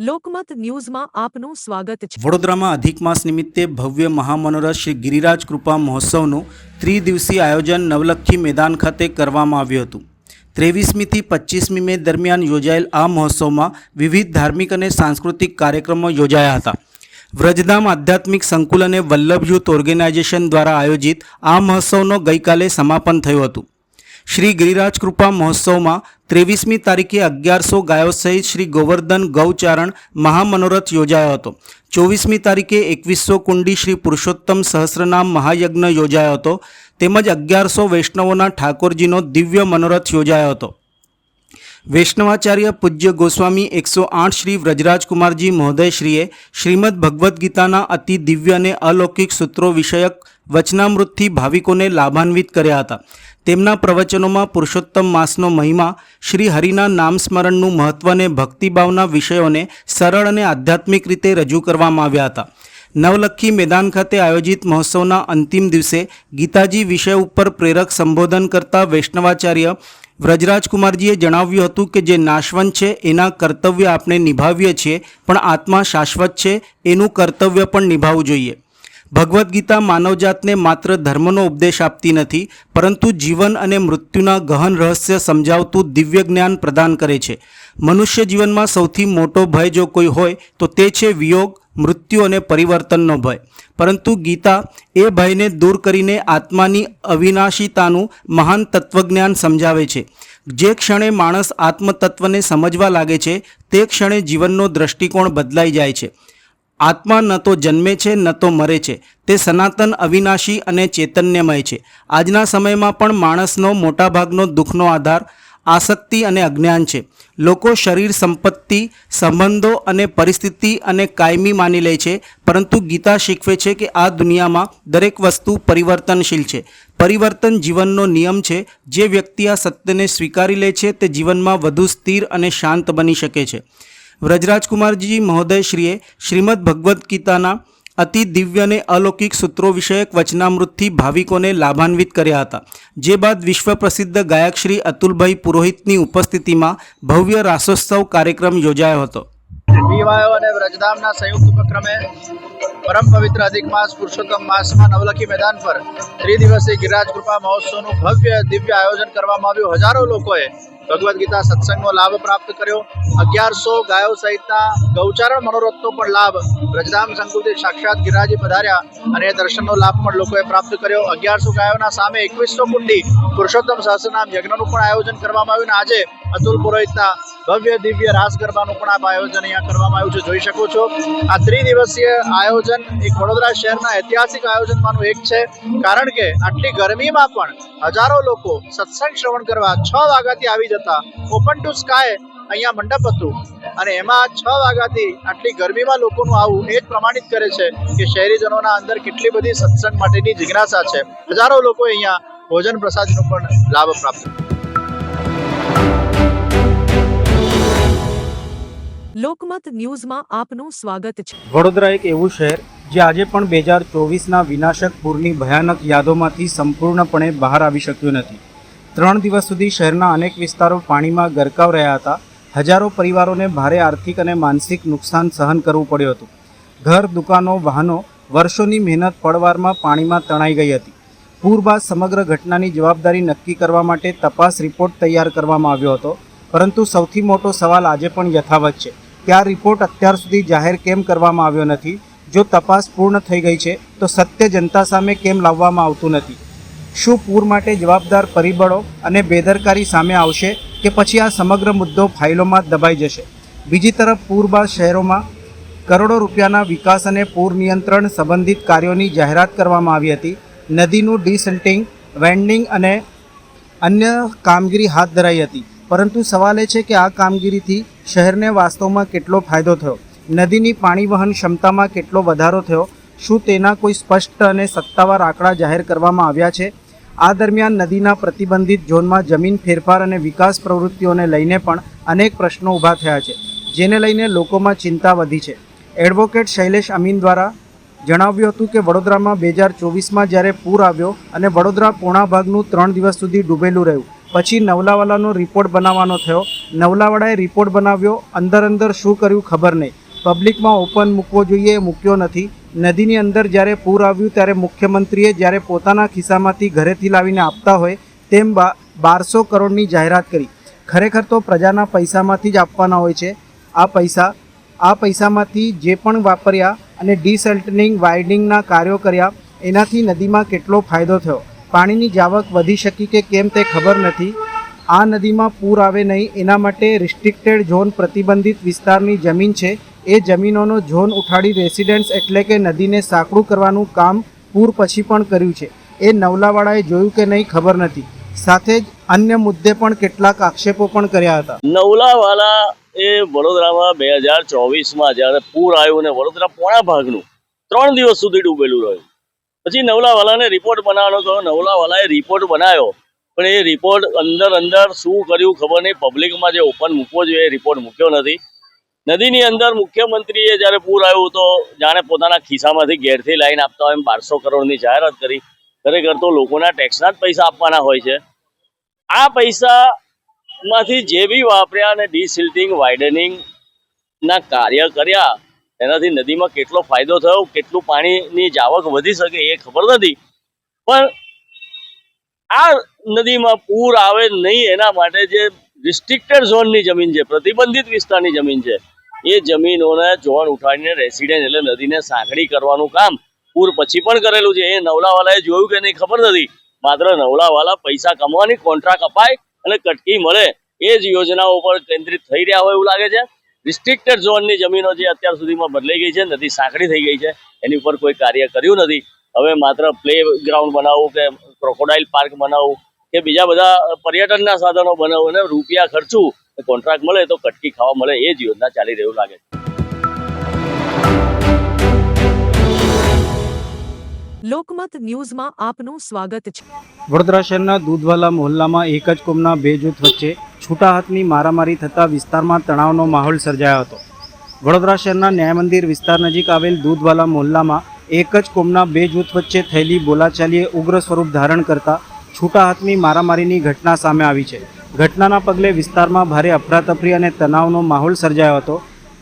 લોકમત ન્યૂઝમાં આપનું સ્વાગત છે। વડોદરામાં અધિક માસ નિમિત્તે ભવ્ય મહામનોરથ શ્રી ગિરિરાજ કૃપા મહોત્સવનું ત્રિદિવસીય આયોજન નવલખી મેદાન ખાતે કરવામાં આવ્યું હતું। 23મી થી 25મી મે દરમિયાન યોજાયેલ આ મહોત્સવમાં વિવિધ ધાર્મિક અને સાંસ્કૃતિક કાર્યક્રમો યોજાયા હતા। વ્રજધામ આધ્યાત્મિક સંકુલ અને વલ્લભ યુથ ઓર્ગેનાઇઝેશન દ્વારા આયોજિત આ મહોત્સવનો ગઈકાલે સમાપન થયું હતું। શ્રી ગિરિરાજ કૃપા મહોત્સવમાં 23મી તારીખે 1100 ગાયો સહિત શ્રી ગોવર્ધન ગૌચારણ મહામનોરથ યોજાયો હતો। 24મી તારીખે 2100 કુંડી શ્રી પુરુષોત્તમ સહસ્રનામ મહાયજ્ઞ યોજાયો હતો તેમજ 1100 વૈષ્ણવોના ઠાકોરજીનો દિવ્ય મનોરથ યોજાયો હતો। વૈષ્ણવાચાર્ય પૂજ્ય ગોસ્વામી 108 શ્રી વ્રજરાજકુમારજી મહોદયશ્રીએ શ્રીમદ ભગવદ્ ગીતાના અતિ દિવ્ય અને અલૌકિક સૂત્રો વિષયક વચનામૃતથી ભાવિકોને લાભાન્વિત કર્યા હતા। તેમના પ્રવચનોમાં પુરુષોત્તમ માસનો મહિમા, શ્રી હરિના નામ સ્મરણનું મહત્વ અને ભક્તિભાવના વિષયોને સરળ અને આધ્યાત્મિક રીતે રજૂ કરવામાં આવ્યા હતા। નવલખી મેદાન ખાતે આયોજિત મહોત્સવના અંતિમ દિવસે ગીતાજી વિષય ઉપર પ્રેરક સંબોધન કરતા વૈષ્ણવાચાર્ય વ્રજરાજકુમારજીએ જણાવ્યું હતું કે જે નાશવંત છે એના કર્તવ્ય આપણે નિભાવીએ છીએ, પણ આત્મા શાશ્વત છે એનું કર્તવ્ય પણ નિભાવવું જોઈએ। ભગવદ્ ગીતા માનવજાતને માત્ર ધર્મનો ઉપદેશ આપતી નથી, પરંતુ જીવન અને મૃત્યુના ગહન રહસ્ય સમજાવતું દિવ્ય જ્ઞાન પ્રદાન કરે છે। મનુષ્ય જીવનમાં સૌથી મોટો ભય જો કોઈ હોય તો તે છે વિયોગ, મૃત્યુ અને પરિવર્તનનો ભય, પરંતુ ગીતા એ ભયને દૂર કરીને આત્માની અવિનાશીતાનું મહાન તત્વજ્ઞાન સમજાવે છે। જે ક્ષણે માણસ આત્મતત્વને સમજવા લાગે છે તે ક્ષણે જીવનનો દૃષ્ટિકોણ બદલાઈ જાય છે। આત્મા ન તો જન્મે છે ન તો મરે છે, તે સનાતન, અવિનાશી અને ચૈતન્યમય છે। આજના સમયમાં પણ માણસનો મોટાભાગનો દુઃખનો આધાર આસક્તિ અને અજ્ઞાન છે। લોકો શરીર, સંપત્તિ, સંબંધો અને પરિસ્થિતિ અને કાયમી માની લે છે, પરંતુ ગીતા શીખવે છે કે આ દુનિયામાં દરેક વસ્તુ પરિવર્તનશીલ છે। પરિવર્તન જીવનનો નિયમ છે। જે વ્યક્તિ આ સત્યને સ્વીકારી લે છે તે જીવનમાં વધુ સ્થિર અને શાંત બની શકે છે। વ્રજરાજકુમારજી મહોદયશ્રીએ શ્રીમદ ભગવદ્ ગીતાના અતિ દિવ્ય અને અલૌકિક સૂત્રો વિષયક વચનામૃતથી ભાવિકોને લાભાન્વિત કર્યા હતા। જે બાદ વિશ્વ પ્રસિદ્ધ ગાયક શ્રી અતુલભાઈ પુરોહિતની ઉપસ્થિતિમાં ભવ્ય રાસોત્સવ કાર્યક્રમ યોજાયો હતો। બીવાયો અને વ્રજધામના સંયુક્ત ઉપક્રમે પરમ પવિત્ર અધિક માસ પુરુષોત્તમ માસમાં નવલખી મેદાન પર ત્રિદિવસીય ગિરિરાજ કૃપા મહોત્સવનું ભવ્ય દિવ્ય આયોજન કરવામાં આવ્યું। હજારો લોકોએ ભગવદ્ ગીતા સત્સંગનો લાભ પ્રાપ્ત કર્યો। 1100 ગાયો સહિતના ગૌચારણ મનોરથનો પણ લાભ વ્રજધામ સંકુલથી સાક્ષાત ગિરિરાજી પધાર્યા અને એ દર્શનનો લાભ પણ લોકોએ પ્રાપ્ત કર્યો। 1100 ગાયોના સામે 2100 કુંડી પુરુષોત્તમ સહસ્રનામ યજ્ઞનું પણ આયોજન કરવામાં આવ્યું અને આજે અતુલ પુરોહિતના ભવ્ય દિવ્ય રાસ ગરબાનું પણ આ આયોજન અહીંયા કરવામાં આવ્યું છે। જોઈ શકો છો આ ત્રિદિવસીય આયોજન એક વડોદરા શહેરના ઐતિહાસિક આયોજનમાંનું એક છે, કારણ કે આટલી ગરમીમાં પણ હજારો લોકો સત્સંગ શ્રવણ કરવા 6 વાગ્યાથી આવી જતા। ઓપન ટુ સ્કાય અહીંયા મંડપ હતું અને એમાં 6 વાગ્યાથી આટલી ગરમીમાં લોકોનું આવું એ જ પ્રમાણિત કરે છે કે શહેરીજનોના અંદર કેટલી બધી સત્સંગ માટેની જિજ્ઞાસા છે। હજારો લોકો અહીંયા ભોજન પ્રસાદનો પણ લાભ પ્રાપ્ત કર્યો। લોકમત ન્યૂઝમાં આપનું સ્વાગત છે। વડોદરા એક એવું શહેર જે આજે પણ 2024ના વિનાશક પૂરની ભયાનક યાદોમાંથી સંપૂર્ણપણે બહાર આવી શક્યું નથી। 3 દિવસ સુધી શહેરના અનેક વિસ્તારો પાણીમાં ગરકાવ રહ્યા હતા। હજારો પરિવારોને ભારે આર્થિક અને માનસિક નુકસાન સહન કરવું પડ્યું હતું। ઘર, દુકાનો, વાહનો, વર્ષોની મહેનત પળવારમાં પાણીમાં તણાઈ ગઈ હતી। પૂર બાદ સમગ્ર ઘટનાની જવાબદારી નક્કી કરવા માટે તપાસ રિપોર્ટ તૈયાર કરવામાં આવ્યો હતો, પરંતુ સૌથી મોટો સવાલ આજે પણ યથાવત છે કે આ રિપોર્ટ અત્યાર સુધી જાહેર કેમ કરવામાં આવ્યો નથી? જો તપાસ પૂર્ણ થઈ ગઈ છે તો સત્ય જનતા સામે કેમ લાવવામાં આવતું નથી? શું પૂર માટે જવાબદાર પરિબળો અને બેદરકારી સામે આવશે કે પછી આ સમગ્ર મુદ્દો ફાઇલોમાં દબાઈ જશે? બીજી તરફ પૂર બાદ શહેરોમાં કરોડો રૂપિયાના વિકાસ અને પૂર નિયંત્રણ સંબંધિત કાર્યોની જાહેરાત કરવામાં આવી હતી। નદીનું ડિસન્ટિંગ, વેન્ડિંગ અને અન્ય કામગીરી હાથ ધરાઈ હતી, પરંતુ સવાલ એ છે કે આ કામગીરીથી શહેરને વાસ્તવમાં કેટલો ફાયદો થયો? નદીની પાણી વહન ક્ષમતામાં કેટલો વધારો થયો? શું તેના કોઈ સ્પષ્ટ અને સત્તાવાર આંકડા જાહેર કરવામાં આવ્યા છે? આ દરમિયાન નદીના પ્રતિબંધિત ઝોનમાં જમીન ફેરફાર અને વિકાસ પ્રવૃત્તિઓને લઈને પણ અનેક પ્રશ્નો ઊભા થયા છે, જેને લઈને લોકોમાં ચિંતા વધી છે। એડવોકેટ શૈલેષ અમીન દ્વારા જણાવ્યું હતું કે વડોદરામાં 2024માં જ્યારે પૂર આવ્યો અને વડોદરા પોણા ભાગનું 3 દિવસ સુધી ડૂબેલું રહ્યું, પછી નવલાવાલાનો રિપોર્ટ બનાવવાનો થયો. નવલાવાળાએ રિપોર્ટ બનાવ્યો, અંદર શું કર્યું ખબર નહીં. પબ્લિકમાં ઓપન મૂકવો જોઈએ, મૂક્યો નથી. નદીની અંદર જ્યારે પૂર આવ્યું ત્યારે મુખ્યમંત્રીએ જ્યારે પોતાના ખિસ્સામાંથી ઘરેથી લાવીને આપતા હોય તેમ 1200 કરોડની જાહેરાત કરી. ખરેખર તો પ્રજાના પૈસામાંથી જ આપવાના હોય છે. આ પૈસામાંથી જે પણ વાપર્યા અને ડિસેલ્ટનિંગ વાઇડનિંગના કાર્યો કર્યા એનાથી નદીમાં કેટલો ફાયદો થયો. પાણીની જાવક વધી શકી કે કેમ તે ખબર નથી. આ નદીમાં પૂર આવે નહીં એના માટે રિસ્ટ્રિક્ટેડ ઝોન પ્રતિબંધિત વિસ્તારની જમીન છે એ જમીનોનો ઝોન ઉઠાડી રેસિડેન્ટ્સ એટલે કે નદીને સાંકડું કરવાનું કામ પૂર પછી પણ કર્યું છે. એ નવલાવાળાએ જોયું કે નહીં ખબર નથી. સાથે જ અન્ય મુદ્દે પણ કેટલાક આક્ષેપો પણ કર્યા હતા. નવલાવાલા એ વડોદરામાં 2024માં જ્યારે પૂર આવ્યું ને વડોદરા પોણા ભાગનું 3 દિવસ સુધી ડૂબેલું રહ્યું. પછી નવલાવાલાને રિપોર્ટ બનાવવાનો કહ્યો. નવલાવાલાએ રિપોર્ટ બનાવ્યો, પણ એ રિપોર્ટ અંદર શું કર્યું ખબર નહીં. પબ્લિકમાં જે ઓપન મૂકવો જોઈએ એ રિપોર્ટ મૂક્યો નથી. નદીની અંદર મુખ્યમંત્રીએ જ્યારે પૂર આવ્યું તો જાણે પોતાના ખિસ્સામાંથી ઘેરથી લાઈન આપતા હોય એમ 1200 કરોડની જાહેરાત કરી. ખરેખર તો લોકોના ટેક્સના જ પૈસા આપવાના હોય છે. આ પૈસામાંથી જે બી વાપર્યા અને ડિસિલ્ટિંગ વાઇડનિંગના કાર્ય કર્યા એનાથી નદીમાં કેટલો ફાયદો થયો, કેટલું પાણીની જાવક વધી શકે એ ખબર નથી. પણ આ નદીમાં પૂર આવે નહીં એના માટે જે રિસ્ટ્રિક્ટેડ ઝોનની જમીન છે, પ્રતિબંધિત વિસ્તારની જમીન છે, એ જમીનોને ઝોન ઉઠાડીને રેસિડેન્ટ એટલે નદીને સાંકડી કરવાનું કામ પૂર પછી પણ કરેલું છે. એ નવલાવાલાએ જોયું કે નહીં ખબર નથી. માત્ર નવલાવાલા પૈસા કમાવાની કોન્ટ્રાક્ટ અપાય અને કટકી મળે એ જ યોજનાઓ પર કેન્દ્રિત થઈ રહ્યા હોય એવું લાગે છે. રિસ્ટ્રિક્ટેડ ઝોનની જમીનો જે અત્યાર સુધીમાં બદલાઈ ગઈ છે, નદી સાંકડી થઈ ગઈ છે, એની ઉપર કોઈ કાર્ય કર્યું નથી. હવે માત્ર પ્લે ગ્રાઉન્ડ બનાવવું કે ક્રોકોડાઇલ પાર્ક બનાવવું કે બીજા બધા પર્યટનના સાધનો બનાવવું અને રૂપિયા ખર્ચવું, કોન્ટ્રાક્ટ મળે તો કટકી ખાવા મળે એ જ યોજના ચાલી રહ્યું લાગે છે. લોકમત ન્યૂઝમાં આપનું સ્વાગત છે. વડોદરા શહેરના દૂધવાલા મહોલ્લામાં એક જ કોમના 2 જૂથ વચ્ચે છૂટા હાથની મારામારી થતાં વિસ્તારમાં તણાવનો માહોલ સર્જાયો હતો. વડોદરા શહેરના ન્યાય મંદિર વિસ્તાર નજીક આવેલ દૂધવાલા મહોલ્લામાં એક જ કોમના 2 જૂથ વચ્ચે થયેલી બોલાચાલીએ ઉગ્ર સ્વરૂપ ધારણ કરતા છૂટા હાથની મારામારીની ઘટના સામે આવી છે. ઘટનાના પગલે વિસ્તારમાં ભારે અફરાતફરી અને તણાવનો માહોલ સર્જાયો હતો.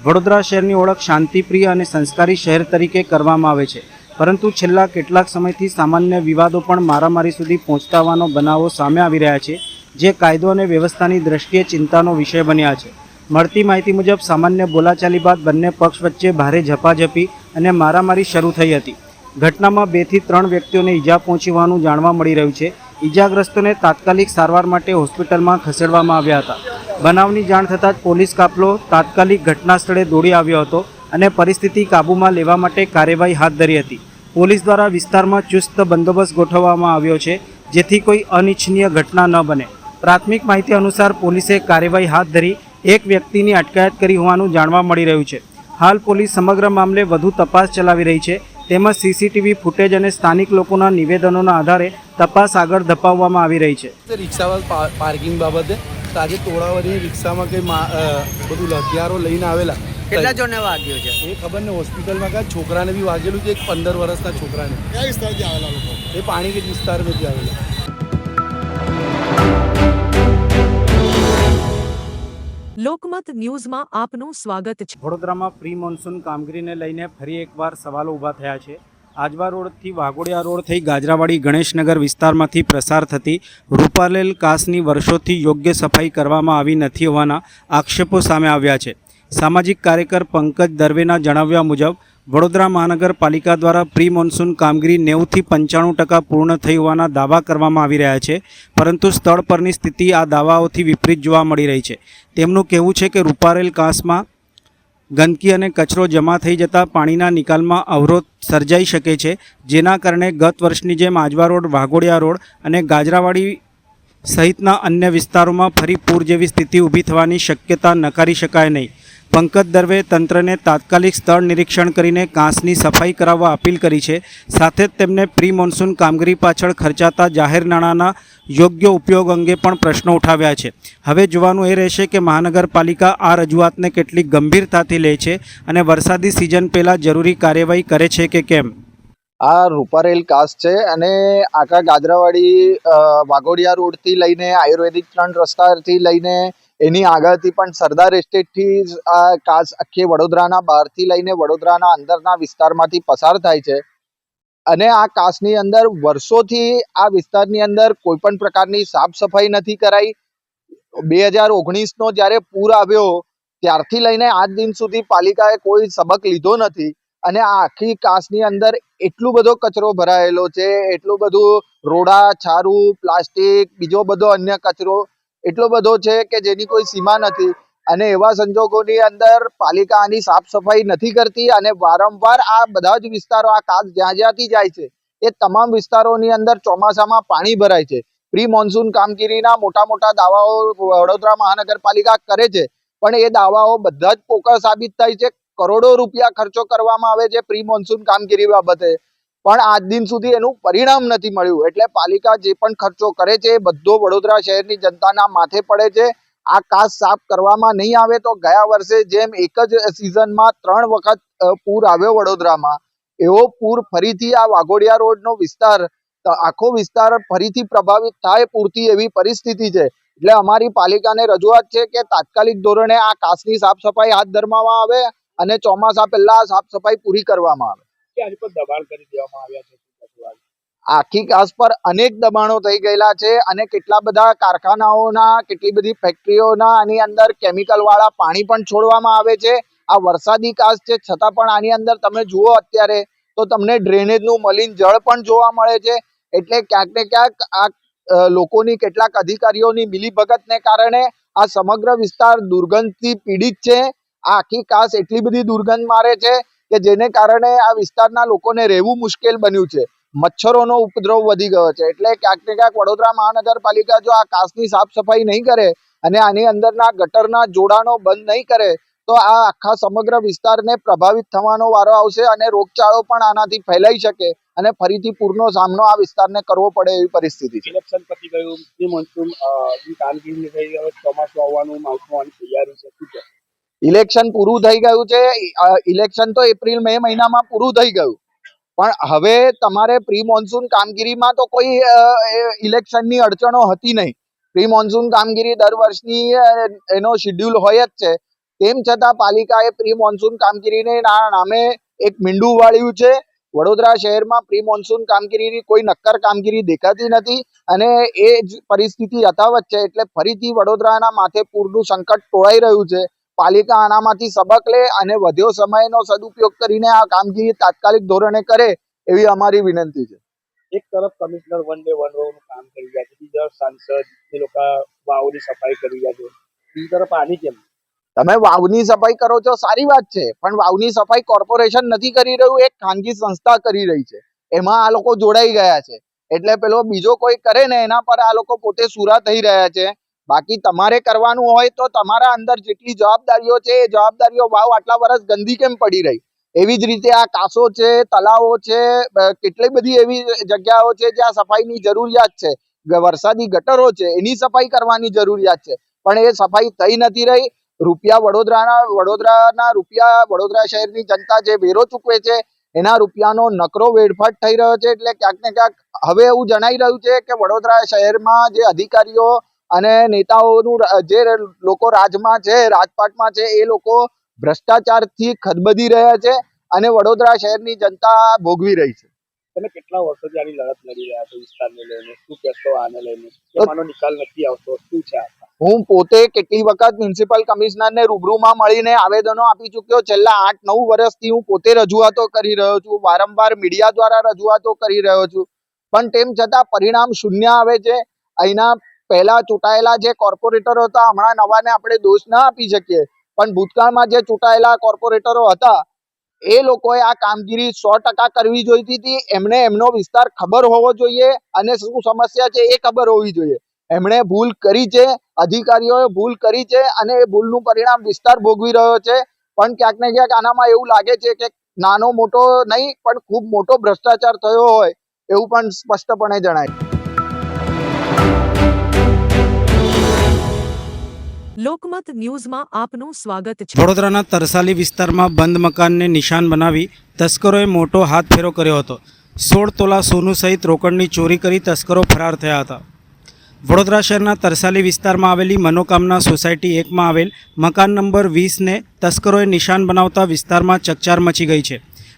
વડોદરા શહેરની ઓળખ શાંતિપ્રિય અને સંસ્કારી શહેર તરીકે કરવામાં આવે છે, પરંતુ છેલ્લા કેટલાક સમયથી સામાન્ય વિવાદો પણ મારામારી સુધી પહોંચતા હોવાનો બનાવો સામે આવી રહ્યા છે, જે કાયદો અને વ્યવસ્થાની દ્રષ્ટિએ ચિંતાનો વિષય બન્યા છે. મળતી માહિતી મુજબ સામાન્ય બોલાચાલી બાદ બંને પક્ષ વચ્ચે ભારે ઝપાઝપી અને મારામારી શરૂ થઈ હતી. ઘટનામાં 2 થી 3 વ્યક્તિઓને ઈજા પહોંચી હોવાનું જાણવા મળી રહ્યું છે. ઈજાગ્રસ્તોને તાત્કાલિક સારવાર માટે હોસ્પિટલમાં ખસેડવામાં આવ્યા હતા. બનાવની જાણ થતાં જ પોલીસ કાફલો તાત્કાલિક ઘટના સ્થળે દોડી આવ્યો હતો અને પરિસ્થિતિ કાબૂમાં લેવા માટે કાર્યવાહી હાથ ધરી હતી. પોલીસ દ્વારા વિસ્તારમાં ચુસ્ત બંદોબસ્ત ગોઠવવામાં આવ્યો છે, જેથી કોઈ અનિચ્છનીય ઘટના ન બને. પ્રાથમિક માહિતી અનુસાર પોલીસે કાર્યવાહી હાથ ધરી એક વ્યક્તિની અટકાયત કરી હોવાનું જાણવા મળી રહ્યું છે. હાલ પોલીસ સમગ્ર મામલે વધુ તપાસ ચલાવી રહી છે, તેમજ સીસીટીવી ફૂટેજ અને સ્થાનિક લોકોના નિવેદનોના આધારે તપાસ આગળ ધપાવવામાં આવી રહી છે. રિક્ષામાં પાર્કિંગ બાબતે આજે તોડાવવાની રિક્ષામાં કંઈ બધું હથિયારો લઈને આવેલા. કેટલા જણને વાગ્યો છે એ ખબર ને. હોસ્પિટલમાં કાંઈ છોકરાને બી વાગેલું છે, એક 15 વર્ષના છોકરાને. કયા વિસ્તારથી આવેલા લોકો? એ પાણીગેટ વિસ્તારમાંથી આવેલા. લોકમત ન્યૂઝમાં આપનું સ્વાગત છે. વડોદરામાં પ્રી મોન્સૂન કામગીરીને લઈને ફરી એકવાર સવાલો ઊભા થયા છે. આજવા રોડથી વાઘોડિયા રોડ થઈ ગાજરાવાડી ગણેશનગર વિસ્તારમાંથી પ્રસાર થતી રૂપારેલ કાસની વર્ષોથી યોગ્ય સફાઈ કરવામાં આવી નથી હોવાના આક્ષેપો સામે આવ્યા છે. સામાજિક કાર્યકર પંકજ દરવેના જણાવ્યા મુજબ વડોદરા મહાનગરપાલિકા દ્વારા પ્રી મોન્સૂન કામગીરી 90 થી 95% પૂર્ણ થઈ હોવાના દાવા કરવામાં આવી રહ્યા છે, પરંતુ સ્થળ પરની સ્થિતિ આ દાવાઓથી વિપરીત જોવા મળી રહી છે. તેમનું કહેવું છે કે રૂપારેલ કાંસમાં ગંદકી અને કચરો જમા થઈ જતાં પાણીના નિકાલમાં અવરોધ સર્જાઈ શકે છે, જેના કારણે ગત વર્ષની જેમ આજવા રોડ, વાઘોડિયા રોડ અને ગાજરાવાડી સહિતના અન્ય વિસ્તારોમાં ફરી પૂર જેવી સ્થિતિ ઊભી થવાની શક્યતા નકારી શકાય નહીં. પંકજ દવે તંત્રને તાત્કાલિક સ્થળ નિરીક્ષણ કરીને કાંસની સફાઈ કરાવવા અપીલ કરી છે. સાથે જ તેમને પ્રી મોન્સૂન કામગીરી પાછળ ખર્ચાતા જાહેર નાણાંના યોગ્ય ઉપયોગ અંગે પણ પ્રશ્નો ઉઠાવ્યા છે. હવે જોવાનું એ રહેશે કે મહાનગરપાલિકા આ રજૂઆતને કેટલી ગંભીરતાથી લે છે અને વરસાદી સિઝન પહેલાં જરૂરી કાર્યવાહી કરે છે કે કેમ. આ રૂપારેલ કાસ્ટ છે અને આખા ગાદરાવાડી વાઘોડિયા રોડથી લઈને આયુર્વેદિક 3 રસ્તાથી લઈને એની આગળથી પણ સરદાર એસ્ટેટથી આ કાસ આખી વડોદરાના બહારથી લઈને વડોદરાના અંદરના વિસ્તારમાંથી પસાર થાય છે. અને આ કાસની અંદર વર્ષોથી આ વિસ્તારની અંદર કોઈ પણ પ્રકારની સાફ સફાઈ નથી કરાઈ. 2019નો જ્યારે પૂર આવ્યો ત્યારથી લઈને આજ દિન સુધી પાલિકાએ કોઈ સબક લીધો નથી. અને આ આખી કાસની અંદર એટલું બધો કચરો ભરાયેલો છે, એટલું બધું રોડા છારું પ્લાસ્ટિક બીજો બધો અન્ય કચરો એટલો બધો છે કે જેની કોઈ સીમા નથી. અને એવા સંજોગોની અંદર પાલિકા આની સાફ સફાઈ નથી કરતી અને વારંવાર આ બધા જ વિસ્તારો આ કાસ જ્યાંથી જાય છે એ તમામ વિસ્તારોની અંદર ચોમાસામાં પાણી ભરાય છે. પ્રી મોન્સૂન કામગીરીના મોટા દાવાઓ વડોદરા મહાનગરપાલિકા કરે છે, પણ એ દાવાઓ બધા જ પોકળ સાબિત થાય છે. કરોડો રૂપિયા ખર્ચો કરવામાં આવે છે પ્રી મોન્સૂન કામગીરી બાબતે, પણ આજ દિન સુધી એનું પરિણામ નથી મળ્યું. એટલે પાલિકા જે પણ ખર્ચો કરે છે એ બધો વડોદરા શહેરની જનતાના માથે પડે છે. આ કાસ સાફ કરવામાં નહીં આવે તો ગયા વર્ષે જેમ એક જ સિઝનમાં 3 વખત પૂર આવ્યો વડોદરામાં, એવો પૂર ફરીથી આ વાઘોડિયા રોડનો વિસ્તાર આખો વિસ્તાર ફરીથી પ્રભાવિત થાય પૂરતી એવી પરિસ્થિતિ છે. એટલે અમારી પાલિકાને રજૂઆત છે કે તાત્કાલિક ધોરણે આ કાસની સાફ સફાઈ હાથ ધરવામાં આવે અને ચોમાસા પહેલા સાફ સફાઈ પૂરી કરવામાં આવે. દબાણ કરી દેવામાં આવ્યા છે. આખી કાસ પર અનેક દબાણો થઈ ગયેલા છે અને કેટલા બધા કારખાનાઓના કેટલી બધી ફેક્ટરીઓના આની અંદર કેમિકલ વાળા પાણી પણ છોડવામાં આવે છે. આ વરસાદી કાસ છે છતાં પણ આની અંદર તમે જુઓ અત્યારે તો તમને ડ્રેનેજનું મલિન જળ પણ જોવા મળે છે. એટલે ક્યાંક ને ક્યાંક આ લોકોની કેટલાક અધિકારીઓની મિલીભગતને કારણે આ સમગ્ર વિસ્તાર દુર્ગંધથી પીડિત છે. આ આખી કાસ એટલી બધી દુર્ગંધ મારે છે કે જેને કારણે આ વિસ્તારના લોકોને રહેવું મુશ્કેલ બન્યું છે. મચ્છરોનો ઉપદ્રવ વધી ગયો છે. એટલે ક્યાંક ને ક્યાંક વડોદરા મહાનગરપાલિકા જો આ કાસની સાફ સફાઈ નહીં કરે અને આની અંદરના ગટરના જોડાણો બંધ નહીં કરે તો આ આખા સમગ્ર વિસ્તારને પ્રભાવિત થવાનો વારો આવશે અને રોગચાળો પણ આનાથી ફેલાઈ શકે અને ફરીથી પૂરનો સામનો આ વિસ્તારને કરવો પડે એવી પરિસ્થિતિ છે. ઇલેક્શન પતી ગયું, પ્રી મોન્સૂન કામગીરી થઈ ગઈ, ચોમાસું આવવાનું માવઠું આવવાની તૈયારી છે. શું છે? ઇલેક્શન પૂરું થઈ ગયું છે. ઇલેક્શન તો એપ્રિલ મે મહિનામાં પૂરું થઈ ગયું, પણ હવે તમારે પ્રી મોન્સૂન કામગીરીમાં તો કોઈ ઇલેક્શનની અડચણો હતી નહીં. પ્રી મોન્સૂન કામગીરી દર વર્ષની એનો શેડ્યુલ હોય જ છે. તેમ છતાં પાલિકાએ પ્રી મોન્સૂન કામગીરીને નામે એક મીંડું વાળ્યું છે. વડોદરા શહેરમાં પ્રી મોન્સૂન કામગીરીની કોઈ નક્કર કામગીરી દેખાતી નથી અને એ જ પરિસ્થિતિ યથાવત છે. એટલે ફરીથી વડોદરાના માથે પૂરનું સંકટ તોળાઈ રહ્યું છે. પાલિકા આનામાંથી સબક લે અને વધ્યો સમયનો સદુપયોગ કરીને આ કામગીરી તાત્કાલિક ધોરણે કરે એવી અમારી વિનંતી છે. એક તરફ કમિશનર વન ડે વન રોનું કામ કરી રહ્યા છે, બીજા સાંસદ એ લોકો વાવની સફાઈ કરી રહ્યા છે, બીજી તરફ આની કેમ? તમે વાવની સફાઈ કરો છો સારી વાત છે, પણ વાવની સફાઈ કોર્પોરેશન નથી કરી રહ્યું, એક ખાનગી સંસ્થા કરી રહી છે. એમાં આ લોકો જોડાઈ ગયા છે. એટલે પેલો બીજો કોઈ કરે ને એના પર આ લોકો પોતે સુરા થઈ રહ્યા છે. બાકી તમારે કરવાનું હોય તો તમારા અંદર જેટલી જવાબદારીઓ છે એ જવાબદારીઓ વાવ આટલા વર્ષ ગંદી કેમ પડી રહી, એવી જ રીતે આ કાસો છે, તલાવો છે, કેટલી બધી એવી જગ્યાઓ છે જ્યાં સફાઈની જરૂરિયાત છે. વરસાદી ગટરો છે એની સફાઈ કરવાની જરૂરિયાત છે, પણ એ સફાઈ થઈ નથી રહી. રૂપિયા વડોદરાના રૂપિયા વડોદરા શહેરની જનતા જે વેરો ચૂકવે છે એના રૂપિયાનો નકરો વેડફાટ થઈ રહ્યો છે. એટલે ક્યાંક ને ક્યાંક હવે એવું જણાઈ રહ્યું છે કે વડોદરા શહેરમાં જે અધિકારીઓ અને નેતાઓનું જે લોકો રાજમાં છે, રાજપાટમાં છે, એ લોકો ભ્રષ્ટાચારથી ખદબદી રહ્યા છે અને વડોદરા શહેરની જનતા ભોગવી રહી છે. તમે કેટલા વર્ષોથી આની લડત લડી રહ્યા છો વિસ્તારને લઈને? શું કહેશો આને લઈને? આનો નિકાલ નથી આવતો, શું છે? હું પોતે કેટલી વખત મ્યુનિસિપલ કમિશનરને રૂબરૂમાં મળીને આવેદનો આપી ચૂક્યો. છેલ્લા 8-9 વર્ષથી હું પોતે રજૂઆતો કરી રહ્યો છું, વારંવાર મીડિયા દ્વારા રજૂઆતો કરી રહ્યો છું, પણ તેમ છતાં પરિણામ શૂન્ય આવે છે. અહીંના પહેલા ચૂંટાયેલા જે કોર્પોરેટરો હતા, હમણાં નવાને આપણે દોષ ના આપી શકીએ, પણ ભૂતકાળમાં જે ચૂંટાયેલા કોર્પોરેટરો હતા એ લોકોએ આ કામગીરી 100% કરવી જોઈતી હતી. એમને એમનો વિસ્તાર ખબર હોવો જોઈએ અને શું સમસ્યા છે એ ખબર હોવી જોઈએ. એમણે ભૂલ કરી છે, અધિકારીઓએ ભૂલ કરી છે અને એ ભૂલનું પરિણામ વિસ્તાર ભોગવી રહ્યો છે. પણ ક્યાંક ને ક્યાંક આનામાં એવું લાગે છે કે નાનો મોટો નહીં પણ ખૂબ મોટો ભ્રષ્ટાચાર થયો હોય એવું પણ સ્પષ્ટપણે જણાય. લોકમત ન્યૂઝમાં આપનું સ્વાગત છે. વડોદરાના તરસાલી વિસ્તારમાં બંધ મકાનને નિશાન બનાવી તસ્કરોએ મોટો હાથફેરો કર્યો હતો. 16 તોલા સોનું સહિત રોકડની ચોરી કરી તસ્કરો ફરાર થયા હતા. વડોદરા શહેરના તરસાલી વિસ્તારમાં આવેલી મનોકામના સોસાયટી 1માં આવેલ મકાન નંબર 20ને તસ્કરોએ નિશાન બનાવતા વિસ્તારમાં ચકચાર મચી ગઈ છે.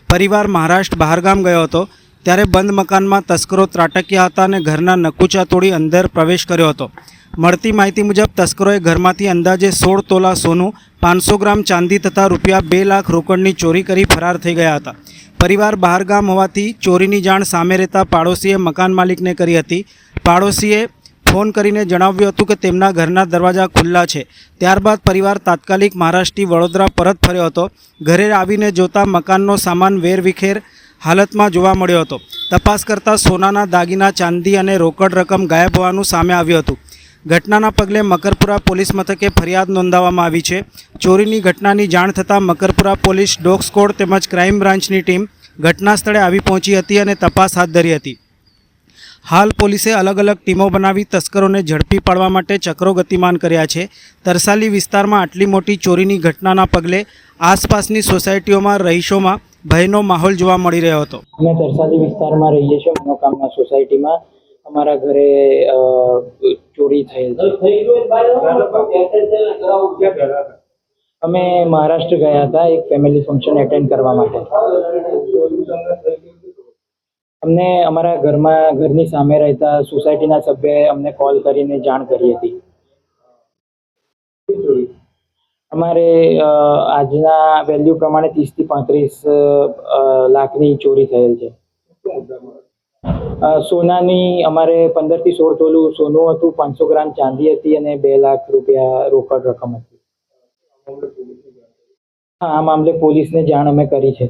પરિવાર મહારાષ્ટ્ર બહારગામ ગયો હતો ત્યારે બંધ મકાનમાં તસ્કરો ત્રાટક્યા હતા અને ઘરના નકુચા તોડી અંદર પ્રવેશ કર્યો હતો. મળતી માહિતી મુજબ તસ્કરોએ ઘરમાંથી અંદાજે 16 તોલા સોનું, 500 ગ્રામ ચાંદી તથા રૂપિયા 2 લાખ રોકડની ચોરી કરી ફરાર થઈ ગયા હતા. પરિવાર બહારગામ હોવાથી ચોરીની જાણ સામે રહેતા પાડોશીએ મકાન માલિકને કરી હતી. પાડોશીએ ફોન કરીને જણાવ્યું હતું કે તેમના ઘરના દરવાજા ખુલ્લા છે. ત્યારબાદ પરિવાર તાત્કાલિક મહારાષ્ટ્રથી વડોદરા પરત ફર્યો હતો. ઘરે આવીને જોતા મકાનનો સામાન વેરવિખેર હાલતમાં જોવા મળ્યો હતો. તપાસ કરતાં સોનાના દાગીના, ચાંદી અને રોકડ રકમ ગાયબ હોવાનું સામે આવ્યું હતું. ઘટનાના પગલે મકરપુરા પોલીસ મથકે ફરિયાદ નોંધાવવામાં આવી છે. ચોરીની ઘટનાની જાણ થતાં મકરપુરા પોલીસ, ડોગ સ્ક્વોડ તેમજ ક્રાઇમ બ્રાન્ચની ટીમ ઘટના સ્થળે આવી પહોંચી હતી અને તપાસ હાથ ધરી હતી. હાલ પોલીસે અલગ અલગ ટીમો બનાવી તસ્કરોને ઝડપી પાડવા માટે ચક્રો ગતિમાન કર્યા છે. તરસાલી વિસ્તારમાં આટલી મોટી ચોરીની ઘટનાના પગલે આસપાસની સોસાયટીઓમાં રહીશોમાં ભયનો માહોલ જોવા મળી રહ્યો હતો. અમે તરસાલી વિસ્તારમાં રહીએ છીએ. મનોકામના સોસાયટીમાં અમારા ઘરે ચોરી થયેલ છે. અમે મહારાષ્ટ્ર ગયા હતા એક ફેમિલી ફંક્શન એટેન્ડ કરવા માટે. અમને અમારા ઘરની સામે રહેતા સોસાયટીના સભ્યએ અમને કોલ કરીને જાણ કરી હતી. અમારે આજના વેલ્યુ પ્રમાણે 30 થી 35 લાખની ચોરી થયેલ છે. સોનાની અમારે 15 થી 16 તોલું સોનું હતું, 500 ગ્રામ ચાંદી હતી અને 2 લાખ રૂપિયા રોકડ રકમ હતી. હા, આ મામલે પોલીસને જાણ અમે કરી છે.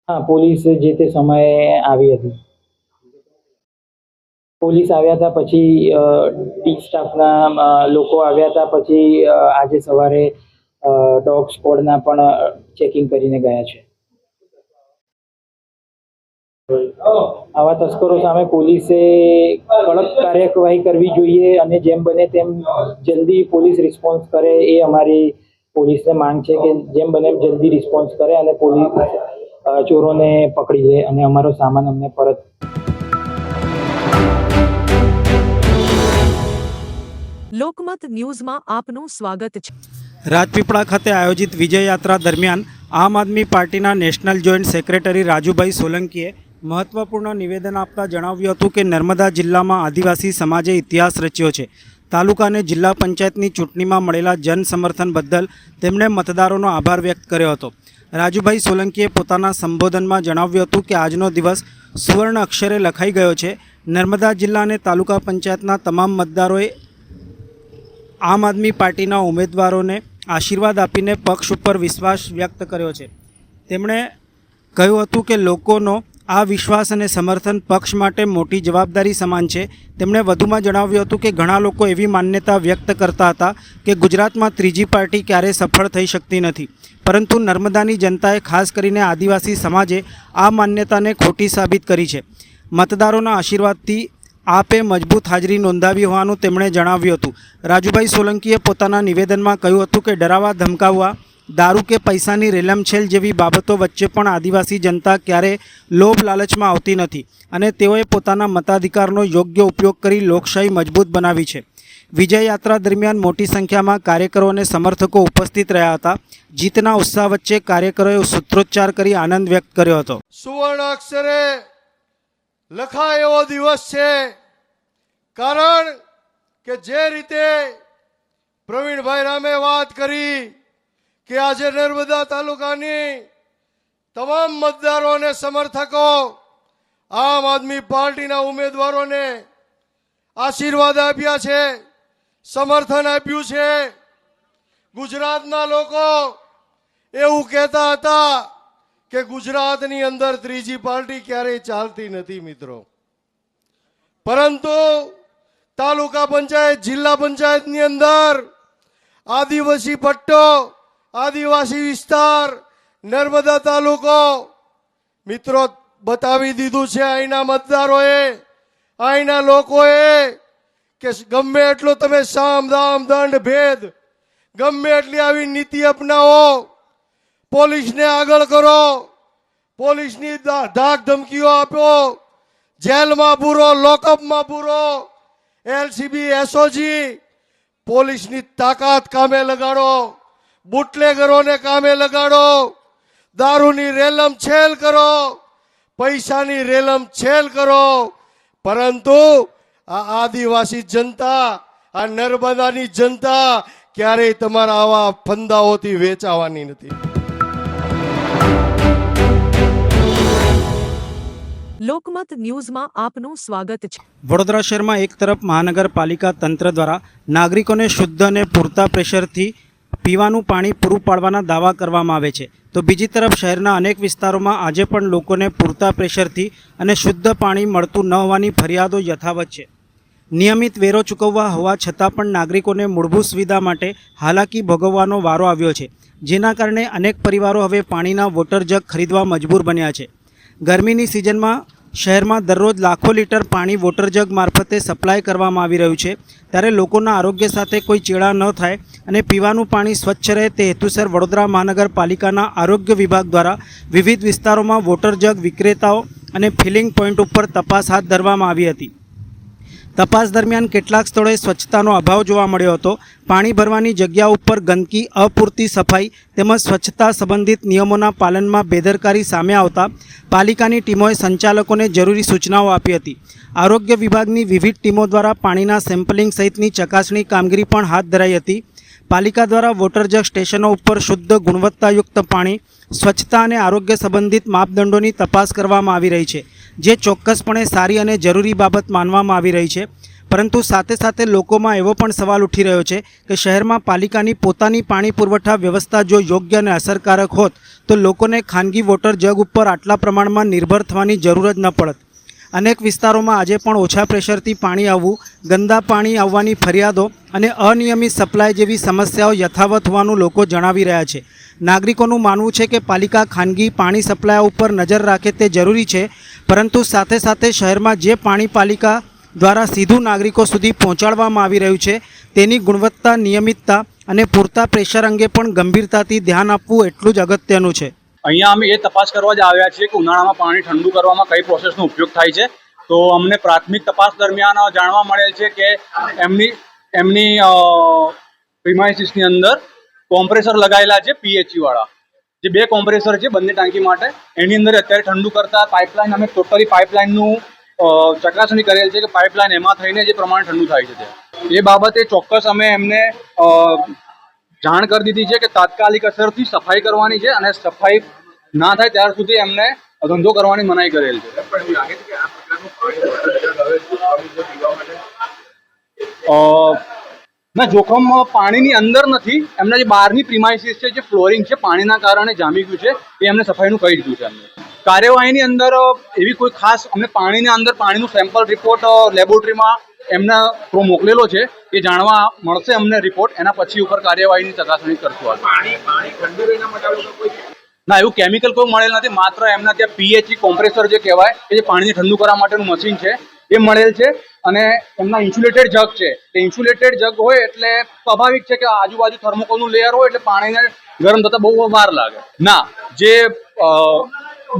હા, પોલીસ જે તે સમયે આવી હતી. પોલીસ આવ્યા હતા, પછી ટી સ્ટાફના લોકો આવ્યા હતા, પછી આજે સવારે ડોગ સ્ક્વોડના પણ ચેકિંગ કરીને ગયા છે. આવા તસ્કરો સામે પોલીસે કડક કાર્યવાહી કરવી જોઈએ અને જેમ બને તેમ જલ્દી પોલીસ રિસ્પોન્સ કરે એ અમારી પોલીસને માંગ છે કે જેમ બને એમ જલ્દી રિસ્પોન્સ કરે અને પોલીસ ચોરોને પકડી લે અને અમારો સામાન અમને પરત. લોકમત ન્યૂઝમાં આપનું સ્વાગત છે. રાજપીપળા ખાતે આયોજિત વિજય યાત્રા દરમિયાન આમ આદમી પાર્ટીના નેશનલ જોઈન્ટ સેક્રેટરી રાજુભાઈ સોલંકીએ મહત્વપૂર્ણ નિવેદન આપતા જણાવ્યું હતું કે નર્મદા જિલ્લામાં આદિવાસી સમાજે ઇતિહાસ રચ્યો છે. તાલુકા અને જિલ્લા પંચાયતની ચૂંટણીમાં મળેલા જન સમર્થન બદલ તેમણે મતદારોનો આભાર વ્યક્ત કર્યો હતો. રાજુભાઈ સોલંકીએ પોતાના સંબોધનમાં જણાવ્યું હતું કે આજનો દિવસ સુવર્ણ અક્ષરે લખાઈ ગયો છે. નર્મદા જિલ્લા અને તાલુકા પંચાયતના તમામ મતદારોએ આમ આદમી પાર્ટીના ઉમેદવારોને આશીર્વાદ આપીને પક્ષ ઉપર વિશ્વાસ વ્યક્ત કર્યો છે. તેમણે કહ્યું હતું કે લોકોનો આ વિશ્વાસ અને સમર્થન પક્ષ માટે મોટી જવાબદારી સમાન છે. તેમણે વધુમાં જણાવ્યું હતું કે ઘણા લોકો એવી માન્યતા વ્યક્ત કરતા હતા કે ગુજરાતમાં ત્રીજી પાર્ટી ક્યારેય સફળ થઈ શકતી નથી, પરંતુ નર્મદાની જનતાએ ખાસ કરીને આદિવાસી સમાજે આ માન્યતાને ખોટી સાબિત કરી છે. મતદારોના આશીર્વાદથી આપે મજબૂત હાજરી નોંધાવી હોવાનું તેમણે જણાવ્યું હતું. રાજુભાઈ સોલંકીએ પોતાના નિવેદનમાં કહ્યું હતું કે ડરાવા ધમકાવવા, દારૂ કે પૈસાની રેલમછેલ જેવી બાબતો વચ્ચે પણ આદિવાસી જનતા ક્યારે લોભ લાલચમાં આવતી નથી અને તેઓએ પોતાના મતાધિકારનો યોગ્ય ઉપયોગ કરી લોકશાહી મજબૂત બનાવી છે. વિજય યાત્રા દરમિયાન મોટી સંખ્યામાં કાર્યકરો અને સમર્થકો ઉપસ્થિત રહ્યા હતા. જીતના ઉત્સાહ વચ્ચે કાર્યકરોએ સૂત્રોચ્ચાર કરી આનંદ વ્યક્ત કર્યો હતો. સુવર્ણ અક્ષરે લખાય એવો દિવસ છે, કારણ કે જે રીતે પ્રવીણભાઈ રામે વાત કરી કે આજે નર્મદા તાલુકાની તમામ મતદારો અને સમર્થકો આમ આદમી પાર્ટીના ઉમેદવારોને આશીર્વાદ આપ્યા છે, સમર્થન આપ્યું છે. ગુજરાતના લોકો એવું કહેતા હતા કે ગુજરાતની અંદર ત્રીજી પાર્ટી ક્યારેય ચાલતી નથી મિત્રો, પરંતુ તાલુકા પંચાયત જિલ્લા પંચાયતની અંદર આદિવાસી પટ્ટો આદિવાસી વિસ્તાર નર્મદા તાલુકો મિત્રો બતાવી દીધું છે અહીંના મતદારોએ અહીંના લોકોએ કે ગમે એટલો તમે સામ દામ દંડ ભેદ ગમે એટલી આવી નીતિ અપનાવો, પોલીસને આગળ કરો, પોલીસની ધાક ધમકીઓ આપો, જેલમાં પૂરો, લોકઅપમાં પૂરો, એલસીબી એસઓજી પોલીસની તાકાત કામે લગાડો, બુટલેગરોને કામે લગાડો, દારૂની રેલમ છેલ કરો, પૈસાની રેલમ છેલ કરો, પરંતુ આ આદિવાસી જનતા, આ નર્મદાની જનતા ક્યારેય તમારા આવા ફંદાઓથી વેચાવાની નથી. લોકમત ન્યૂઝમાં આપનું સ્વાગત છે. વડોદરા શહેરમાં એક તરફ મહાનગરપાલિકા તંત્ર દ્વારા નાગરિકોને શુદ્ધ અને પૂરતા પ્રેશરથી પીવાનું પાણી પૂરું પાડવાના દાવા કરવામાં આવે છે, તો બીજી તરફ શહેરના અનેક વિસ્તારોમાં આજે પણ લોકોને પૂરતા પ્રેશરથી અને શુદ્ધ પાણી મળતું ન હોવાની ફરિયાદો યથાવત છે. નિયમિત વેરો ચૂકવવા હોવા છતાં પણ નાગરિકોને મૂળભૂત સુવિધા માટે હાલાકી ભોગવવાનો વારો આવ્યો છે, જેના કારણે અનેક પરિવારો હવે પાણીના વોટર જગ ખરીદવા મજબૂર બન્યા છે. ગરમીની સિઝનમાં શહેરમાં દરરોજ લાખો લીટર પાણી વોટર જગ મારફતે સપ્લાય કરવામાં આવી રહ્યું છે, ત્યારે લોકોના આરોગ્ય સાથે કોઈ ચેડા ન થાય અને પીવાનું પાણી સ્વચ્છ રહે તે હેતુસર વડોદરા મહાનગરપાલિકાના આરોગ્ય વિભાગ દ્વારા વિવિધ વિસ્તારોમાં વોટર જગ વિક્રેતાઓ અને ફિલિંગ પોઈન્ટ ઉપર તપાસ હાથ ધરવામાં આવી હતી. તપાસ દરમિયાન કેટલાક સ્થળોએ સ્વચ્છતાનો અભાવ જોવા મળ્યો હતો. પાણી ભરવાની જગ્યા ઉપર ગંદકી, અપૂરતી સફાઈ તેમજ સ્વચ્છતા સંબંધિત નિયમોના પાલનમાં બેદરકારી સામે આવતા પાલિકાની ટીમોએ સંચાલકોને જરૂરી સૂચનાઓ આપી હતી. આરોગ્ય વિભાગની વિવિધ ટીમો દ્વારા પાણીના સેમ્પલિંગ સહિતની ચકાસણી કામગીરી પણ હાથ ધરાઈ હતી. પાલિકા દ્વારા વોટર જગ સ્ટેશનો ઉપર શુદ્ધ ગુણવત્તાયુક્ત પાણી, સ્વચ્છતા અને આરોગ્ય સંબંધિત માપદંડોની તપાસ કરવામાં આવી રહી છે, જે ચોક્કસપણે સારી અને જરૂરી બાબત માનવામાં આવી રહી છે. પરંતુ સાથે સાથે લોકોમાં એવો પણ સવાલ ઉઠી રહ્યો છે કે શહેરમાં પાલિકાની પોતાની પાણી પુરવઠા વ્યવસ્થા જો યોગ્ય અને અસરકારક હોત તો લોકોને ખાનગી વોટર જગ ઉપર આટલા પ્રમાણમાં નિર્ભર થવાની જરૂર જ ન પડત. અનેક વિસ્તારોમાં આજે પણ ઓછા પ્રેશરથી પાણી આવવું, ગંદા પાણી આવવાની ફરિયાદો અને અનિયમિત સપ્લાય જેવી સમસ્યાઓ યથાવત હોવાનું લોકો જણાવી રહ્યા છે. નાગરિકોનું માનવું છે કે પાલિકા ખાનગી પાણી સપ્લાય ઉપર નજર રાખે તે જરૂરી છે, પરંતુ સાથે સાથે શહેરમાં જે પાણી પાલિકા દ્વારા સીધું નાગરિકો સુધી પહોંચાડવામાં આવી રહ્યું છે તેની ગુણવત્તા, નિયમિતતા અને પૂરતા પ્રેશર અંગે પણ ગંભીરતાથી ધ્યાન આપવું એટલું જ અગત્યનું છે. અહીંયા અમે એ તપાસ કરવા જ આવ્યા છીએ કે ઉનાળામાં પાણી ઠંડુ કરવામાં કઈ પ્રોસેસનો ઉપયોગ થાય છે. તો અમને પ્રાથમિક તપાસ દરમિયાન જાણવા મળેલ છે કે એમની પ્રિમાઇસીસની અંદર કોમ્પ્રેસર લગાવેલા છે, પીએચઈ વાળા જે 2 કોમ્પ્રેસર છે બંને ટાંકી માટે. એની અંદર અત્યારે ઠંડુ કરતા પાઇપલાઇન અમે ટોટલી પાઇપલાઇનનું ચકાસણી કરેલ છે કે પાઇપલાઇન એમાં થઈને જે પ્રમાણે ઠંડુ થાય છે એ બાબતે ચોક્કસ અમે એમને જાણ કરી દીધી છે કે તાત્કાલિક અસરથી સફાઈ કરવાની છે અને સફાઈ ના થાય ત્યાર સુધી એમને ધંધો કરવાની મનાઈ કરેલ છે. ના, જોખમ પાણીની અંદર નથી. એમના જે બહારની પ્રિમાઇસીસ છે, જે ફ્લોરિંગ છે પાણીના કારણે જામી ગયું છે, એ એમને સફાઈનું કહી દીધું છે. એમને કાર્યવાહીની અંદર એવી કોઈ ખાસ અમને પાણીની અંદર પાણીનું સેમ્પલ રિપોર્ટ લેબોરેટરીમાં એમને થ્રુ મોકલેલો છે, એ જાણવા મળશે અમને રિપોર્ટ. એના પછી ઉપર કાર્યવાહીની ચકાસણી કરશું. ના, એવું કેમિકલ કોઈ મળેલ નથી. માત્ર એમના ત્યાં પીએચઈ કોમ્પ્રેસર જે કહેવાય કે જે પાણીને ઠંડુ કરવા માટેનું મશીન છે એ મળેલ છે અને એમના ઇન્સ્યુલેટેડ જગ છે. તે ઇન્સ્યુલેટેડ જગ હોય એટલે સ્વાભાવિક છે કે આજુબાજુ થર્મોકોલનું લેયર હોય એટલે પાણીને ગરમ થતાં બહુ વાર લાગે. ના, જે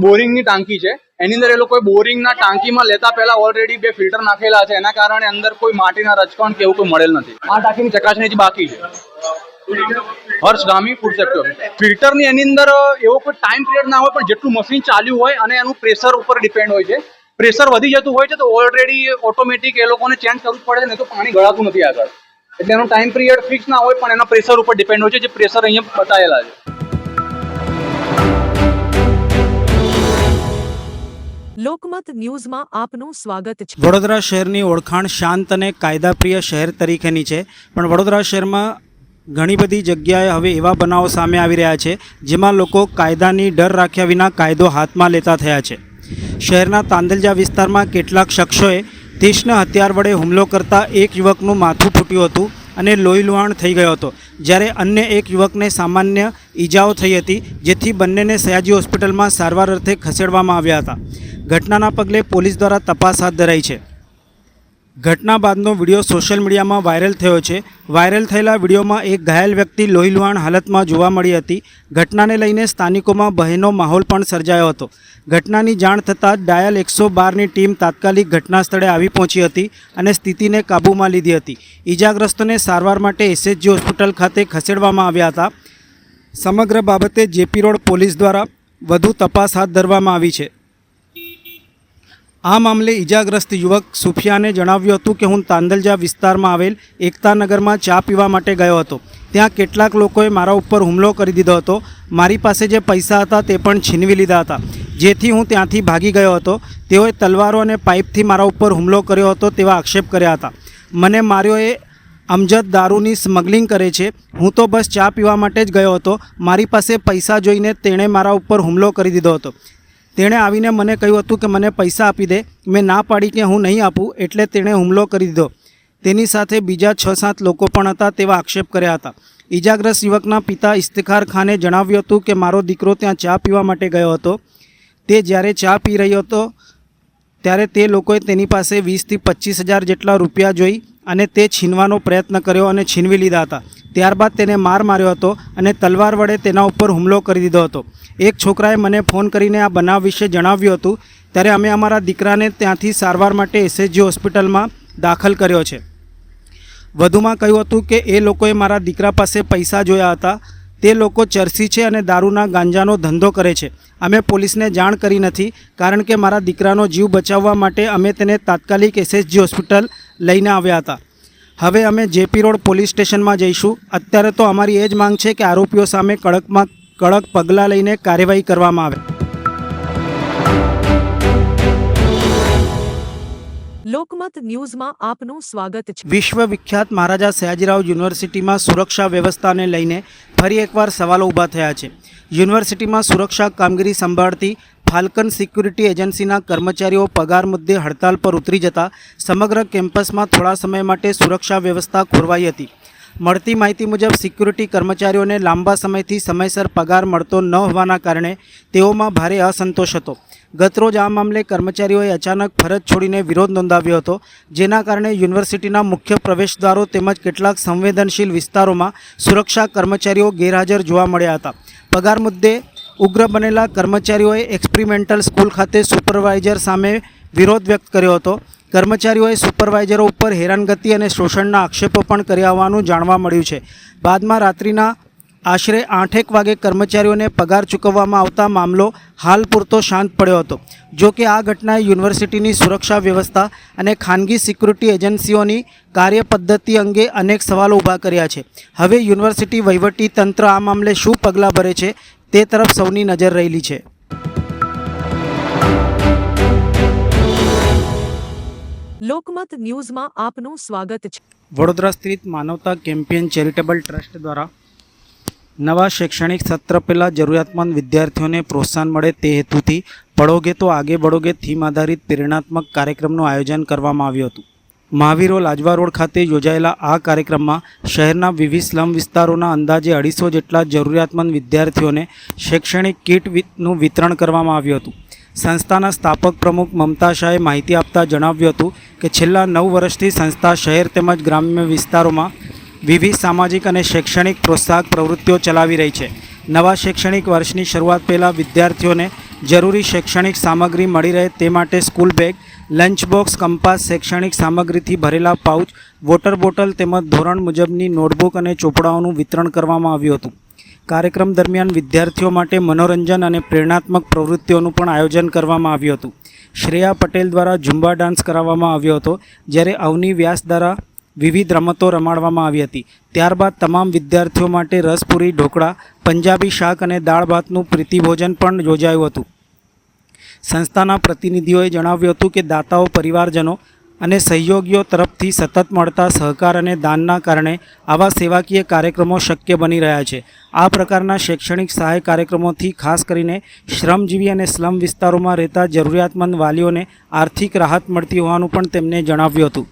બોરિંગની ટાંકી છે એની અંદર એ લોકોએ બોરિંગના ટાંકીમાં લેતા પહેલા ઓલરેડી 2 ફિલ્ટર નાખેલા છે, એના કારણે અંદર કોઈ માટીના રજકણ કે એવું કોઈ મળેલ નથી. આ ટાંકીની ચકાસણી હજી બાકી છે. હર્ષ ગામી, ફૂડ સેક્ટર. ફિલ્ટરની એની અંદર એવો કોઈ ટાઈમ પિરિયડ ના હોય, પણ જેટલું મશીન ચાલ્યું હોય અને એનું પ્રેશર ઉપર ડિપેન્ડ હોય છે. પ્રેશર વધી જતું હોય છે તો ઓલરેડી ઓટોમેટિક એ લોકોને ચેન્જ કરવું પડે છે, નહીં તો પાણી ગળાતું નથી આગળ. એટલે એનો ટાઈમ પિરિયડ ફિક્સ ના હોય, પણ એના પ્રેશર ઉપર ડિપેન્ડ હોય છે, જે પ્રેશર અહીંયા બતાવેલા છે. લોકમત ન્યૂઝમાં આપનું સ્વાગત છે. વડોદરા શહેરની ઓળખાણ શાંત અને કાયદાપ્રિય શહેર તરીકેની છે, પણ વડોદરા શહેરમાં ઘણી બધી જગ્યાએ હવે એવા બનાવો સામે આવી રહ્યા છે જેમાં લોકો કાયદાની ડર રાખ્યા વિના કાયદો હાથમાં લેતા થયા છે. શહેરના તાંદલજા વિસ્તારમાં કેટલાક શખ્સોએ તીક્ષ્ણ હથિયાર વડે હુમલો કરતા એક યુવકનું માથું ફૂટ્યું હતું અને લોહીલુહાણ થઈ ગયો હતો, જ્યારે અન્ય એક યુવકને સામાન્ય ઈજાઓ થઈ હતી, જેથી બંનેને સયાજી હોસ્પિટલમાં સારવાર અર્થે ખસેડવામાં આવ્યા હતા. ઘટનાના પગલે પોલીસ દ્વારા તપાસ હાથ ધરાઈ છે. ઘટના બાદનો વિડીયો સોશિયલ મીડિયામાં વાયરલ થયો છે. વાયરલ થયેલા વિડીયોમાં એક ઘાયલ વ્યક્તિ લોહીલુહાણ હાલતમાં જોવા મળી હતી. ઘટનાને લઈને સ્થાનિકોમાં ભયનો માહોલ પણ સર્જાયો હતો. ઘટનાની જાણ થતાં જ ડાયલ 112ની ટીમ તાત્કાલિક ઘટના સ્થળે આવી પહોંચી હતી અને સ્થિતિને કાબૂમાં લીધી હતી. ઈજાગ્રસ્તોને સારવાર માટે એસએચજી હોસ્પિટલ ખાતે ખસેડવામાં આવ્યા હતા. સમગ્ર બાબતે જેપી રોડ પોલીસ દ્વારા વધુ તપાસ હાથ ધરવામાં આવી છે. આ મામલે ઈજાગ્રસ્ત યુવક સુફિયાને જણાવ્યું હતું કે હું તાંદલજા વિસ્તારમાં આવેલ એકતાનગરમાં ચા પીવા માટે ગયો હતો. ત્યાં કેટલાક લોકોએ મારા ઉપર હુમલો કરી દીધો હતો. મારી પાસે જે પૈસા હતા તે પણ છીનવી લીધા હતા, જેથી હું ત્યાંથી ભાગી ગયો હતો. તેઓએ તલવારો અને પાઇપથી મારા ઉપર હુમલો કર્યો હતો તેવા આક્ષેપ કર્યા હતા. મને માર્યો એ અમજદ દારૂની સ્મગલિંગ કરે છે. હું તો બસ ચા પીવા માટે જ ગયો હતો. મારી પાસે પૈસા જોઈને તેણે મારા ઉપર હુમલો કરી દીધો હતો. તેણે આવીને મને કહ્યું હતું કે મને પૈસા આપી દે. મેં ના પાડી કે હું નહીં આપું, એટલે તેણે હુમલો કરી દીધો. તેની સાથે બીજા 6-7 લોકો પણ હતા તેવા આક્ષેપ કર્યા હતા. ઈજાગ્રસ્ત યુવકના પિતા ઇફ્તિખાર ખાને જણાવ્યું હતું કે મારો દીકરો ત્યાં ચા પીવા માટે ગયો હતો. તે જ્યારે ચા પી રહ્યો હતો ત્યારે તે લોકોએ તેની પાસે 20,000 થી 25,000 જેટલા રૂપિયા જોઈ અને તે છીનવાનો પ્રયત્ન કર્યો અને છીનવી લીધા હતા. ત્યારબાદ તેને માર માર્યો હતો અને તલવાર વડે તેના ઉપર હુમલો કરી દીધો હતો. એક છોકરાએ મને ફોન કરીને આ બનાવ વિશે જણાવ્યું હતું, ત્યારે અમે અમારા દીકરાને ત્યાંથી સારવાર માટે એસએચજી હોસ્પિટલમાં દાખલ કર્યો છે. વધુમાં કહ્યું હતું કે એ લોકોએ મારા દીકરા પાસે પૈસા જોયા હતા. તે લોકો ચરસી છે અને દારૂના ગાંજાનો ધંધો કરે છે. અમે પોલીસને જાણ કરી નથી, કારણ કે મારા દીકરાનો જીવ બચાવવા માટે અમે તેને તાત્કાલિક એસએચજી હોસ્પિટલ લઈને આવ્યા હતા. હવે અમે જેપી રોડ પોલીસ સ્ટેશનમાં જઈશું. અત્યારે તો અમારી એ જ માંગ છે કે આરોપીઓ સામે કડક પગલાં લઈને કાર્યવાહી કરવામાં આવે. લોકમત ન્યૂઝમાં આપનું સ્વાગત છે. વિશ્વવિખ્યાત મહારાજા સયાજીરાવ યુનિવર્સિટીમાં સુરક્ષા વ્યવસ્થાને લઈને ફરી એકવાર સવાલો ઊભા થયા છે. યુનિવર્સિટીમાં સુરક્ષા કામગીરી સંભાળતી ફાલ્કન સિક્યુરિટી એજન્સીના કર્મચારીઓ પગાર મુદ્દે હડતાલ પર ઉતરી જતા સમગ્ર કેમ્પસમાં થોડા સમય માટે સુરક્ષા વ્યવસ્થા ખોરવાઈ હતી. મળતી માહિતી મુજબ સિક્યુરિટી કર્મચારીઓને લાંબા સમયથી સમયસર પગાર મળતો ન હોવાના કારણે તેઓમાં ભારે અસંતોષ હતો. ગતરોજ આ મામલે કર્મચારીઓએ અચાનક ફરજ છોડીને વિરોધ નોંધાવ્યો હતો, જેના કારણે યુનિવર્સિટીના મુખ્ય પ્રવેશદ્વારો તેમજ કેટલાક સંવેદનશીલ વિસ્તારોમાં સુરક્ષા કર્મચારીઓ ગેરહાજર જોવા મળ્યા હતા. પગાર મુદ્દે ઉગ્ર બનેલા કર્મચારીઓએ એક્સપેરિમેન્ટલ સ્કૂલ ખાતે સુપરવાઇઝર સામે વિરોધ વ્યક્ત કર્યો હતો. કર્મચારીઓએ સુપરવાઇઝરો ઉપર હેરાનગતિ અને શોષણના આક્ષેપો પણ કર્યા હોવાનું જાણવા મળ્યું છે. બાદમાં રાત્રિના આશરે 8 વાગે કર્મચારીઓને પગાર ચૂકવવામાં આવતા મામલો હાલ પૂરતો શાંત પડ્યો હતો. જો કે આ ઘટનાએ યુનિવર્સિટીની સુરક્ષા વ્યવસ્થા અને ખાનગી સિક્યુરિટી એજન્સીઓની કાર્યપદ્ધતિ અંગે અનેક સવાલો ઊભા કર્યા છે. હવે યુનિવર્સિટી વહીવટી તંત્ર આ મામલે શું પગલાં ભરે છે તે તરફ સૌની નજર રહેલી છે. લોકમત ન્યૂઝમાં આપનું સ્વાગત છે. વડોદરા સ્થિત માનવતા કેમ્પિયન ચેરિટેબલ ટ્રસ્ટ દ્વારા નવા શૈક્ષણિક સત્ર પહેલાં જરૂરિયાતમંદ વિદ્યાર્થીઓને પ્રોત્સાહન મળે તે હેતુથી પઢોગે તો આગે બઢોગે થીમ આધારિત પ્રેરણાત્મક કાર્યક્રમનું આયોજન કરવામાં આવ્યું હતું. મહાવીરો લાજવા રોડ ખાતે યોજાયેલા આ કાર્યક્રમમાં શહેરના વિવિધ સ્લમ વિસ્તારોના અંદાજે 250 જેટલા જરૂરિયાતમંદ વિદ્યાર્થીઓને શૈક્ષણિક કીટનું વિતરણ કરવામાં આવ્યું હતું. સંસ્થાના સ્થાપક પ્રમુખ મમતા શાહે માહિતી આપતા જણાવ્યું હતું કે છેલ્લા 9 વર્ષથી સંસ્થા શહેર તેમજ ગ્રામ્ય વિસ્તારોમાં વિવિધ સામાજિક અને શૈક્ષણિક પ્રોત્સાહક પ્રવૃત્તિઓ ચલાવી રહી છે. નવા શૈક્ષણિક વર્ષની શરૂઆત પહેલાં વિદ્યાર્થીઓને જરૂરી શૈક્ષણિક સામગ્રી મળી રહે તે માટે school bag, lunch box, compass, શૈક્ષણિક સામગ્રીથી ભરેલા પાઉચ, વોટર બોટલ તેમજ ધોરણ મુજબની નોટબુક અને ચોપડાઓનું વિતરણ કરવામાં આવ્યું હતું. કાર્યક્રમ દરમિયાન વિદ્યાર્થીઓ માટે મનોરંજન અને પ્રેરણાત્મક પ્રવૃત્તિઓનું પણ આયોજન કરવામાં આવ્યું હતું. શ્રેયા પટેલ દ્વારા ઝુંબા ડાન્સ કરાવવામાં આવ્યો હતો, જ્યારે અવની વ્યાસ દ્વારા વિવિધ રમતો રમાડવામાં આવી હતી. ત્યારબાદ તમામ વિદ્યાર્થીઓ માટે રસપુરી, ઢોકળા, પંજાબી શાક અને દાળ ભાતનું પ્રીતિભોજન પણ યોજાયું હતું. સંસ્થાના પ્રતિનિધિઓએ જણાવ્યું હતું કે દાતાઓ પરિવારજનો અને સહયોગીઓ તરફથી સતત મળતા સહકાર અને દાનના કારણે આવા સેવાકીય કાર્યક્રમો શક્ય બની રહ્યા છે. આ પ્રકારના શૈક્ષણિક સહાય કાર્યક્રમોથી ખાસ કરીને શ્રમજીવી અને સ્લમ વિસ્તારોમાં રહેતા જરૂરિયાતમંદ વાલીઓને આર્થિક રાહત મળતી હોવાનું પણ તેમણે જણાવ્યું હતું.